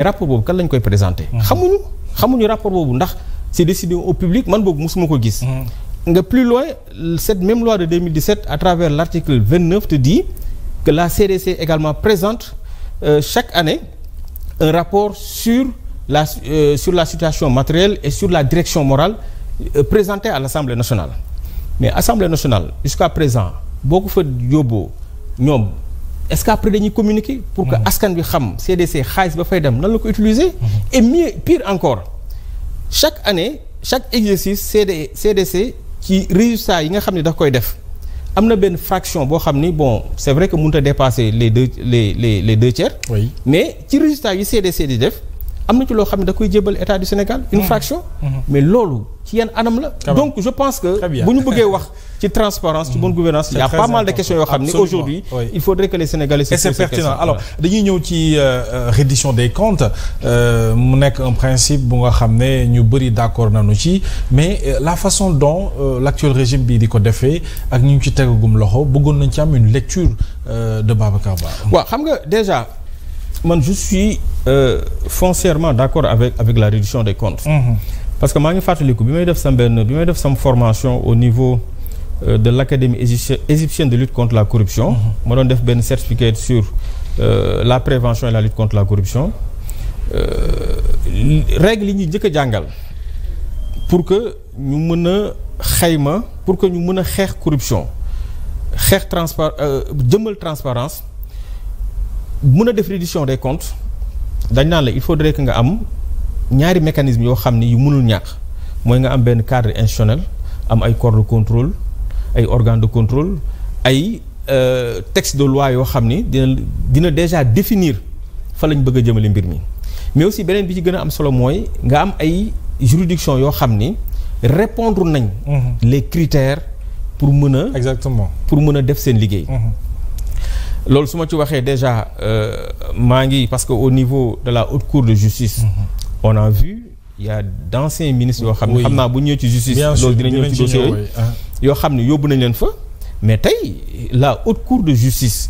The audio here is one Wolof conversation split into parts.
rapport boobu kan lañ koy présenté. xamuñu rapport boobu ndax c'est décidé au public man boobu mosuma ko gis. nga plus loin cette même loi de 2017 à travers l'article 29 te dit que la CDC également présente chaque année un rapport sur la situation matérielle et sur la direction morale présentée à l'Assemblée nationale. Mais Assemblée nationale jusqu'à présent boo ko fa yóbboo ñoom est-ce qu'après dañuy communiquer pour que askan bi xam CDC xaalis ba fay dem nan la ko utiliser. Et mieux pire encore chaque année chaque exercice CDC ci résultats yi nga xam ne daf koy def am na benn fraction boo xam ni bon c'est vrai que mënut a dépasser les deux tiers. Oui. Mais ci résultats yi CDC di def am na ci loo xam ne da koy jébal état du Sénégal une fraction. Mais loolu ci yan anam la. Donc je pense que bu ñu bëggee wax ci transparence ci bonne gouvernance il y a pas mal de questions yoo xam ni aujourd'hui il faudrait que les Sénégalais se posent ces questions. Et c'est pertinent. Alors dañuy ñëw ci reddition des comptes mu nekk un principe bu nga xam ne ñu bëri d'accord nañu ci mais la façon dont l'actuel régime bi di ko defee ak ñu ci tegagum loxo bëggoon nañ ci am une lecture de Babacar Ba. waaw xam nga déjà man je suis foncièrement d'accord avec la reddition des comptes. Parce que maa ngi fàttaliku bi may def sam formation au niveau de l'académie égyptienne de lutte contre la corruption. ma doon def benn certificat sur la prévention et la lutte contre la corruption. règle yi ñuy njëkk a jàngal pour que ñu mën a xayma pour que ñu mën a xeex corruption xeex jëmmal transparence mën a def reddition des comptes dañ naan la il faudrait que nga am ñaari mécanisme yoo xam ni yu mënul ñàkk mooy nga am benn cadre institutionnel am ay corps de contrôle ay organes de contrôle ay texte de loi yoo xam ni dina déjà définir fa lañ bëgg a jëmale mbir mi mais aussi beneen bi ci gën a am solo mooy nga am ay juridiction yoo xam ni répondre nañ les critères pour mën a exactement pour mën a def seen liggéey loolu su ma ci waxee déjà maa ngi parce que au niveau de la haute cour de justice on a vu il y a d'anciens ministres yoo xam ne xam naa bu ñëwee ci justice loolu dina ñëw ci dossier yoo xam ne yóbbu nañ leen fa mais tey la haute cour de justice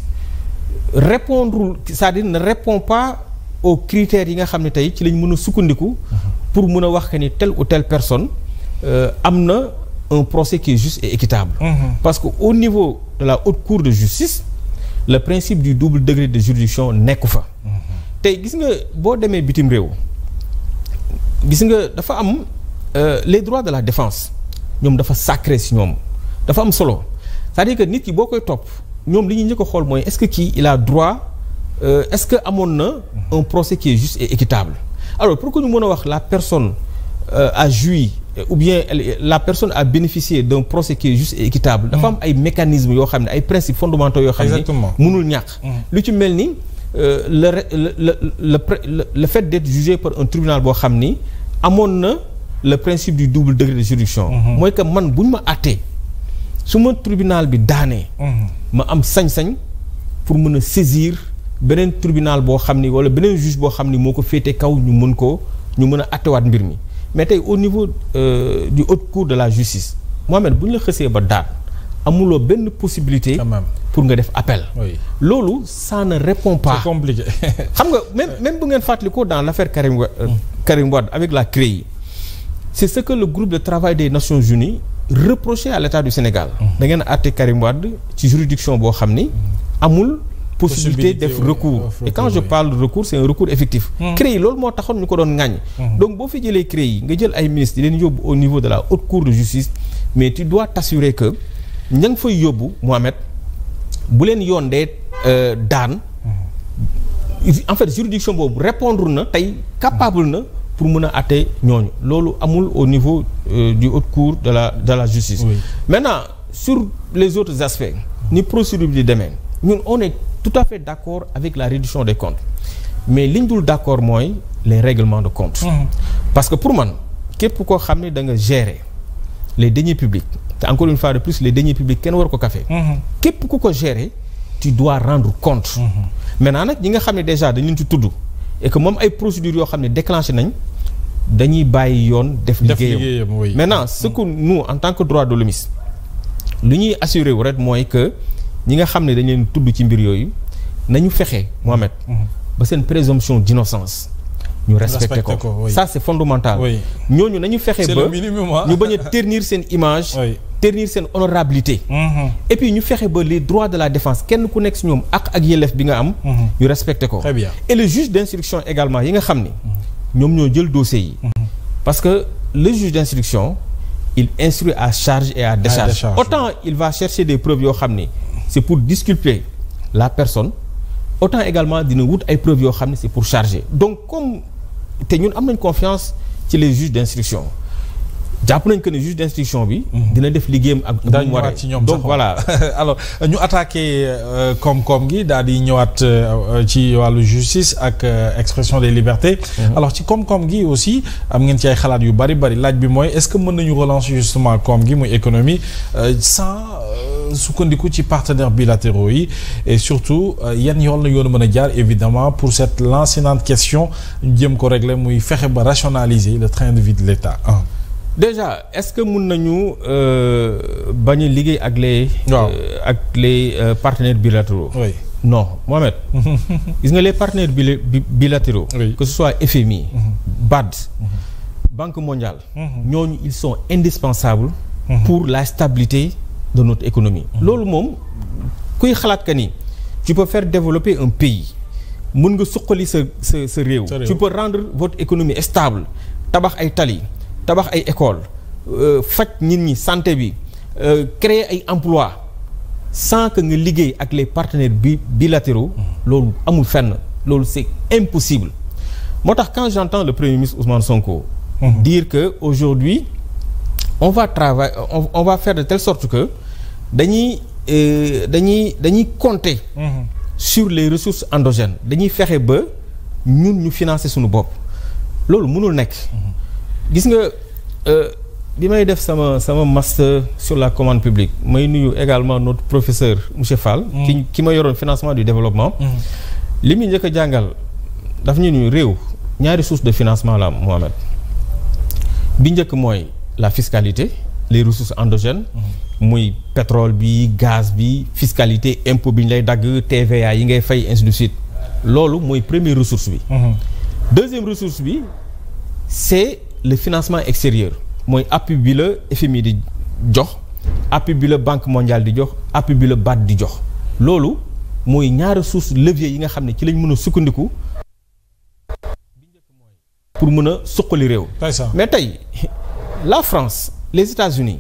c'est-à-dire ne répond pas aux critères yi nga xam ne tey ci lañ mën a sukkandiku pour mën a wax que ni telle ou telle personne am na un procès qui est juste et équitable parce que au niveau de la haute cour de justice le principe du double degré de juridiction nekku fa tey gis nga boo demee bitim réew gis nga dafa am les droits de la défense ñoom dafa sacré ci ñoom dafa am solo c'est-à-dire que nit ki boo koy topp ñoom li ñuy njëkk a xool mooy est-ce que kii il a droit est-ce que amoon na un procès qui est juste et équitable alors pour que ñu mën a wax la personne a joui ou bien la personne a bénéficié d'un procès qui est juste et équitable dafa am ay mécanismes yoo xam ne ay principes fondamentaux yoo xam ne mënul ñàkk lu ci mel ni le fait d'être jugé par un tribunal boo xam ni amoon na le principe du double degré de juridiction mooy que man buñ ma àttee su ma tribunal bi daanee ma am sañ-sañ pour mën a saisir beneen tribunal boo xam ni wala beneen juge boo xam ni moo ko féete kaw ñu mën a àttewaat mbir mi mais tey au niveau du haute cour de la justice Mohamed bu ñu la xësee ba daan amuloo benn possibilité pour nga def appel loolu ça ne répond pas c'est compliqué xam nga même bu ngeen fàttalikoo dans l'affaire Karim Wade avec la CREI c'est ce que le groupe de travail des Nations Unies reprochait à l'État du Sénégal da ngeen àtte Karim Wade ci juridiction boo xam ni amul possibilité def recours et quand je parle de recours c'est un recours effectif CREI loolu moo taxoon ñu ko doon ŋàññ donc boo fi jëlee CREI nga jël ay ministres di leen yóbbu au niveau de la haute cour de justice mais tu dois t'assurer que ña nga fay yóbbu Mohamed bu leen yoon dee daan en fait juridiction boobu répondre na tey capable na pour mën a àtte ñooñu loolu amul au niveau du haute cour de la justice maintenant sur les autres aspects ni procédure bi di demee ñun on est tout à fait d'accord avec la reddition des comptes mais liñ dul d'accord mooy les règlements de compte parce que pour man képp koo xam ne da nga gérer les deniers publics te encore une fois de plus les deniers publics kenn war ko kafe képp ku ko gérer tu dois rendre compte maintenant nag ñi nga xam ne déjà dañ leen ci tudd et que moom ay procédures yoo xam ne déclenché nañ dañuy bàyyi yoon def liggéeyam maintenant ce que nous en tant que droit de l'homme lu ñuy assurer wu rek mooy que ñi nga xam ne dañ leen tudd ci mbir yooyu nañu fexe Mohamed ba seen présomption d'innocence ñu respecté ko oui. Ça c'est fondamental. Oui. ñooñu nañu fexe ba ñu bañ a ternir seen image. Oui. ternir seen honorabilité. Et puis ñu fexe ba les droits de la défense kenn ku nekk si ñoom ak yelleef bi nga am. ñu respecté ko. Très bien. Et le juge d'instruction également yi nga xam ni. ñoom ñoo jël dossier yi. Parce que le juge d'instruction il instruit à charge et à décharge. Autant il va chercher des preuves yoo xam ni c'est pour disculper la personne. Autant également dina wut ay preuves yoo xam ne c'est pour charger. Donc comme te ñun am nañ confiance ci les juges d'instruction jàpp nañ que ne juge d'instruction bi. dina def liggéeyam ak. daañu ñëwaat ci ñoom donc voilà. alors ñu attaqué koom-koom gi daal di ñëwaat ci wàllu justice ak expression des libertés. Alors ci koom-koom gi aussi am ngeen ci ay xalaat yu bari laaj bi mooy est-ce que mën nañu relancer justement koom gi muy économie sans sukkandiku ci partenaires bilatéraux yi et surtout yan yoon la yoon mën a jaar évidemment pour cette lancinante question ñu jëm ko régler muy fexe ba rationaliser le train de vie de l'État. Déjà est-ce que mun nañu bañ a liggéey ak les partenaires bilatéraux. Oui. Non Mohamed. gis nga les partenaires bilatéraux. Oui. Que ce soit FMI. BAD. Banque mondiale. ñooñu ils sont indispensables. pour la stabilité de notre économie. loolu moom kuy xalaat que ni tu peux faire développer un pays mun nga suqali sa réew. Tu peux rendre votre économie stable tabax ay tali. tabax ay école faj nit ñi santé bi créer ay emploi sans que nga liggéey ak les partenaires bilatéraux loolu amul fenn loolu c'est impossible moo tax quand j'entends le premier ministre Ousmane Sonko dire que aujourd'hui on va travailler on va faire de telle sorte que dañuy compter sur les ressources endogènes dañuy fexe ba ñun ñu financer suñu bopp loolu mënul nekk gis nga bi may def sama master sur la commande publique may nuyu également notre professeur monsieur Fall. ki ma yoroon financement du développement. li muy njëkk a jàngal daf ñu nuyu réew ñaari source de financement la Mohamed bi njëkk mooy la fiscalité les ressources endogènes. muy pétrole bi gaz bi fiscalité impôt bi ñu lay dagg TVA yi ngay fay ainsi de suite loolu mooy première ressource bi. Deuxième ressource bi c'est le financement extérieur mooy appui bi la FMI di jox appui bi la Banque mondiale di jox appui bi la BAD di jox loolu mooy ñaari source levier yi nga xam ne ci lañ mën a sukkandiku pour mën a suqali réew. Mais tey la France les États-Unis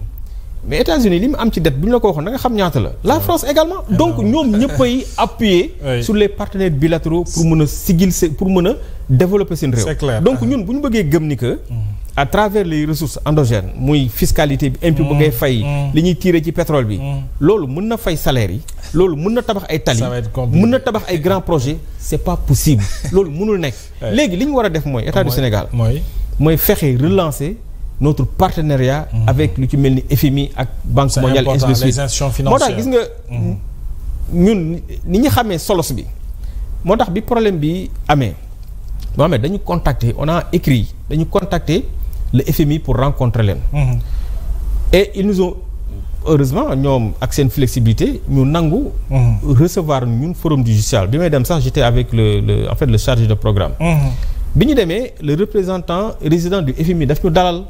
mais États-Unis li mu am ci dette bu ñu la ko waxoon da nga xam ñaata la France également donc ñoom ñëppay appuyer sur les partenaires bilatéraux pour mën a sigil pour mën a développer seen réew. C'est clair. Donc ñun bu ñu bëggee gëm ni que à travers les ressources endogènes muy fiscalité bi impôt bu ngay fay li ñuy tirer ci pétrole bi loolu mën na fay salaire yi loolu mën na tabax ay tali mën na tabax ay grands projets c'est pas possible loolu mënul nekk léegi li ñu war a def mooy état du Sénégal mooy fexe relancer notre partenariat avec lu ci mel ni FMI ak Banque mondiale ainsi de suite moo tax gis nga ñun ni ñu xamee solos bi moo tax bi problème bi amee Mohamed dañu contacter on a écrit dañu contacter le FMI pour rencontrer leen et ils nous ont heureusement ñoom ak seen flexibilité ñu nangu recevoir ñun forum du justiciable bi may dem sax j'étais avec le en fait le chargé de programme bi ñu demee le représentant résident du FMI daf ñu dalal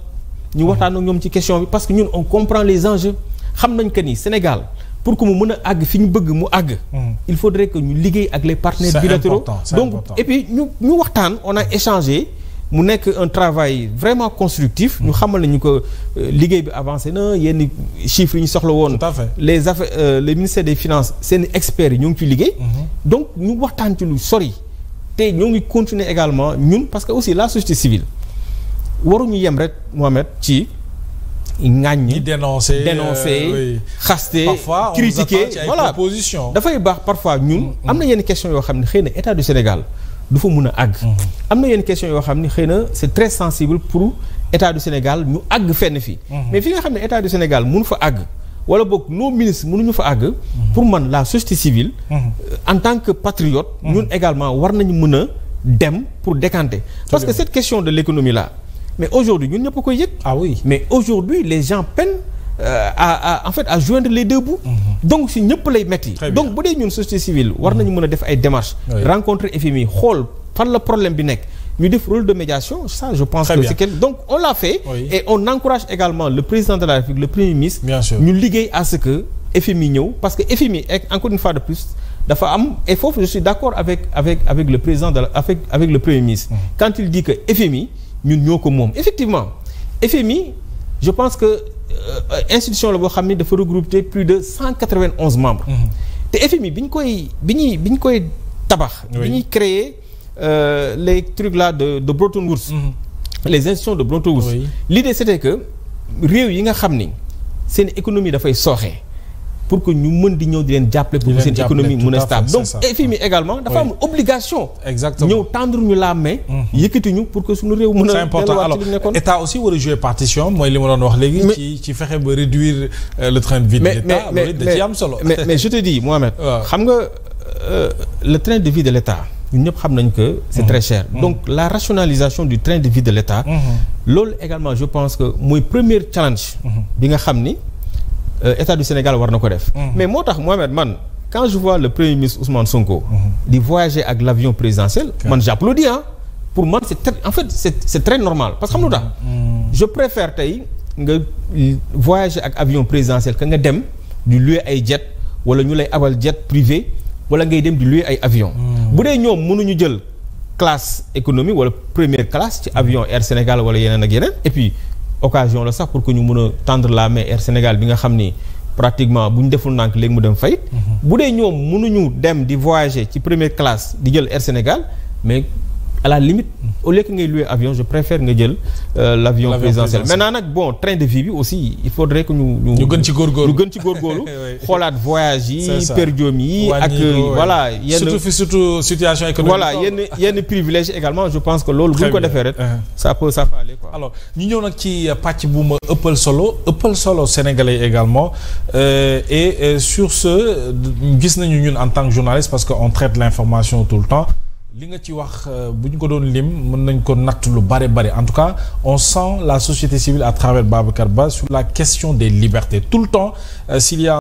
ñu waxtaan ak ñoom ci question bi parce que ñun on comprend les enjeux xam nañ que ni Sénégal pour que mu mën a àgg fi ñu bëgg mu àgg il faudrait que ñu liggéey ak les partenaires bilatéraux donc et puis ñu waxtaan on a échangé mu nekk un travail vraiment constructif ñu xamal nañu ko liggéey bi avancé na yenn chiffres yi ñu soxla woon les affaires les ministères des finances seen experts yi ñoo ngi ci liggéey donc ñu waxtaan ci lu sori te ñoo ngi continuer également ñun parce que aussi la société civile waruñu yem rek Mohamed ci ŋàññi dénoncer xaste critiquer voilà dafay baax parfois ñun am na yenn question yoo xam ne xëy na état du Sénégal du fa mun a àgg am na yenn question yoo xam ne xëy na c'est très sensible pour état du Sénégal ñu àgg fenn fii mais fi nga xam ne état du Sénégal mun fa àgg wala boog nos ministres mënuñu fa àgg pour man la société civile en tant que patriote ñun également war nañu mën a dem pour décanter parce que cette question de l'économie là mais aujourd'hui ñun ñëpp a koy yëg mais aujourd'hui les gens peinent en fait à joindre les deux bouts donc si ñëpp lay metti donc bu dee ñun société civile war nañu mën a def ay démarches rencontrer FMI xool fan la problème bi nekk ñu def rôle de médiation ça je pense Très que bien. c'est donc on l'a fait et on encourage également le président de la République le premier ministre ñu liggéey à ce que FMI ñëw parce que FMI encore une fois de plus dafa am et foofu je suis d'accord avec le président avec le premier ministre quand il dit que FMI ñun ñoo ko moom effectivement FMI je pense que institution la boo xam ne dafa regrouper plus de 191 membres te FMI bi ñu koy tabax bi ñuy créer les trucs là de Bretton Woods les institutions de Bretton Woods l'idée c'était que réew yi nga xam ni seen économie dafay sooxe pour que ñu mën di ñëw di leen jàppale pour que seen économie mën a stable donc FMI également dafa am obligation ñëw tendre ñu la main yëkkati ñu pour que suñu réew mën a c'est important alors état aussi war a jouer partition mooy li ma doon wax léegi ci fexe ba réduire le train de vie de l'état loolu da ci am solo mais je te dis Mohamed xam nga le train de vie de l'état ñun ñëpp xam nañ que c'est très cher donc la rationalisation du train de vie de l'état loolu également je pense que mooy premier challenge bi nga xam ni État du Sénégal war na ko def mais moo tax Mohamed man quand je vois le premier ministre Ousmane Sonko di voyager ak l'avion présidentiel man j'applaudis pour man c'est très normal parce que xam nga tax je préfère tey nga voyager ak avion présidentiel que nga dem di louer ay jet wala ñu lay abal jet privé wala ngay dem di louer ay avion bu dee ñoom mënuñu jël classe économie wala première classe ci avion Air Sénégal wala yeneen ak yeneen et puis occasion la sax pour que ñu mën a tendre la main Air Sénégal bi nga xam ni pratiquement bu ñu deful nànk léegi mu dem fayit bu dee ñoom mënuñu dem di voyager ci première classe di jël Air Sénégal mais à la limite au lieu que ngay louer avion je préfère nga jël l'avion présidentiel maintenant nag bon train de vie bi aussi il faudrait que ñu gën ci góorgóorlu xoolaat voyage yi per diem yi ak voilà surtout situation économique voilà yenn privilèges également je pense que loolu bu ñu ko defee rek ça peut aller quoi alors ñu ñëw nag ci pàcc bu ma ëppal solo sénégalais également et sur ce gis nañu ñun en tant que journaliste parce que on traite l'information tout le temps li nga ci wax bu ñu ko doon lim mën nañ ko natt lu bari en tout cas on sent la société civile à travers Babacar Ba sur la question des libertés tout le temps s'il y a